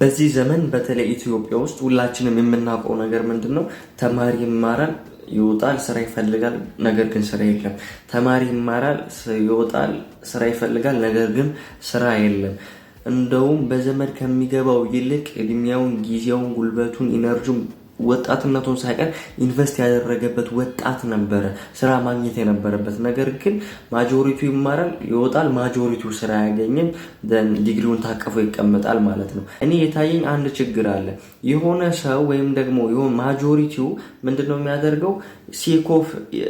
በዚህ ዘመን በተለይ ኢትዮጵያ ውስጥ ሁላችንም የምናውቀው ነገር ምንድነው? ተማሪ ይማራል፣ ይወጣል፣ ስራ ይፈልጋል፣ ነገር ግን ስራ የለም። ተማሪ ይማራል፣ ይወጣል፣ ስራ ይፈልጋል፣ ነገር ግን ስራ የለም። እንደውም በዘመድ ከሚገባው ይልቅ እድሜያውን፣ ጊዜውን፣ ጉልበቱን፣ ኢነርጂውን ወጣትነቱን ሳይቀር ኢንቨስት ያደረገበት ወጣት ነበረ ስራ ማግኘት የነበረበት። ነገር ግን ማጆሪቲው ይማራል፣ ይወጣል፣ ማጆሪቲው ስራ ያገኘን ዲግሪውን ታቀፈ ይቀመጣል ማለት ነው። እኔ የታየኝ አንድ ችግር አለ። የሆነ ሰው ወይም ደግሞ የሆነ ማጆሪቲው ምንድነው የሚያደርገው? ሲኮፍ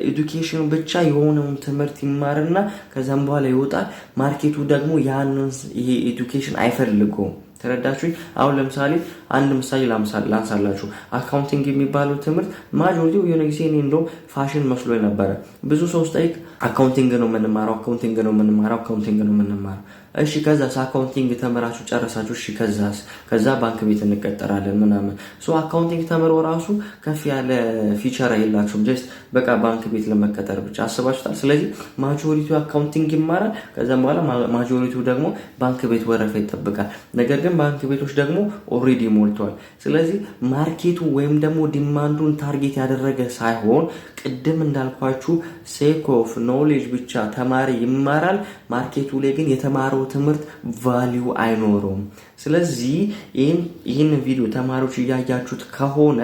ኤዱኬሽን ብቻ የሆነውን ትምህርት ይማርና ከዛም በኋላ ይወጣል። ማርኬቱ ደግሞ ያንን ይሄ ኤዱኬሽን አይፈልገውም። ተረዳችሁኝ? አሁን ለምሳሌ አንድ ምሳሌ ላንሳላችሁ። አካውንቲንግ የሚባለው ትምህርት ማጆሪቲው የሆነ ጊዜ እኔ እንደው ፋሽን መስሎ ነበረ። ብዙ ሰው ስጠይቅ አካውንቲንግ ነው የምንማረው፣ አካውንቲንግ ነው የምንማረው፣ አካውንቲንግ ነው የምንማረው። እሺ ከዛስ አካውንቲንግ ተመራችሁ ጨረሳችሁ? እሺ ከዛ ባንክ ቤት እንቀጠራለን ምናምን። አካውንቲንግ ተምሮ ራሱ ከፍ ያለ ፊቸር የላችሁም። ጀስት በቃ ባንክ ቤት ለመቀጠር ብቻ አስባችሁታል። ስለዚህ ማጆሪቲው አካውንቲንግ ይማራል፣ ከዛም በኋላ ማጆሪቲው ደግሞ ባንክ ቤት ወረፋ ይጠብቃል። ነገር ግን ባንክ ቤቶች ደግሞ ኦልሬዲ ሞልተዋል። ስለዚህ ማርኬቱ ወይም ደግሞ ዲማንዱን ታርጌት ያደረገ ሳይሆን ቅድም እንዳልኳችሁ ሴክ ኦፍ ኖሌጅ ብቻ ተማሪ ይማራል፣ ማርኬቱ ላይ ግን የተማረው ትምህርት ቫልዩ አይኖረውም። ስለዚህ ይህን ቪዲዮ ተማሪዎች እያያችሁት ከሆነ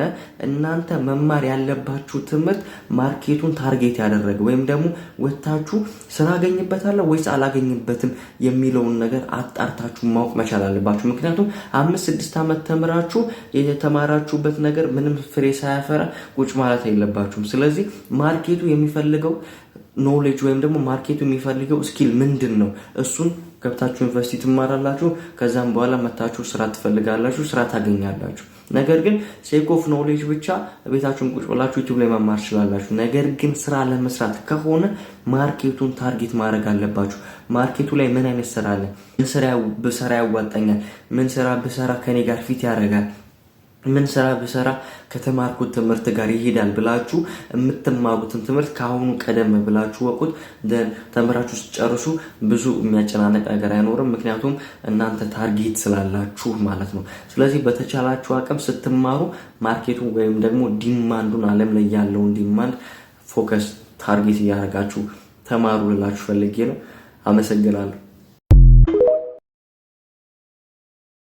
እናንተ መማር ያለባችሁ ትምህርት ማርኬቱን ታርጌት ያደረገ ወይም ደግሞ ወታችሁ ስራ አገኝበታለሁ ወይስ አላገኝበትም የሚለውን ነገር አጣርታችሁ ማወቅ መቻል አለባችሁ። ምክንያቱም 5-6 ዓመት ተምራችሁ የተማራችሁበት ነገር ምንም ፍሬ ሳያፈራ ቁጭ ማለት የለባችሁም። ስለዚህ ማርኬቱ የሚፈልገው ኖሌጅ ወይም ደግሞ ማርኬቱ የሚፈልገው ስኪል ምንድን ነው? እሱን ገብታችሁ ዩኒቨርሲቲ ትማራላችሁ። ከዛም በኋላ መታችሁ ስራ ትፈልጋላችሁ፣ ስራ ታገኛላችሁ። ነገር ግን ሴክ ኦፍ ኖሌጅ ብቻ ቤታችሁን ቁጭ ብላችሁ ዩቲዩብ ላይ መማር ትችላላችሁ። ነገር ግን ስራ ለመስራት ከሆነ ማርኬቱን ታርጌት ማድረግ አለባችሁ። ማርኬቱ ላይ ምን አይነት ስራ አለ? ምን ስራ ብሰራ ያዋጣኛል? ምን ስራ ብሰራ ከኔ ጋር ፊት ያደርጋል? ምን ስራ ብሰራ ከተማርኩት ትምህርት ጋር ይሄዳል ብላችሁ የምትማሩትን ትምህርት ካሁኑ ቀደም ብላችሁ ወቁት። ተምራችሁ ስትጨርሱ ብዙ የሚያጨናነቅ ነገር አይኖርም። ምክንያቱም እናንተ ታርጌት ስላላችሁ ማለት ነው። ስለዚህ በተቻላችሁ አቅም ስትማሩ ማርኬቱ ወይም ደግሞ ዲማንዱን ዓለም ላይ ያለውን ዲማንድ ፎከስ ታርጌት እያደረጋችሁ ተማሩ ልላችሁ ፈልጌ ነው። አመሰግናለሁ።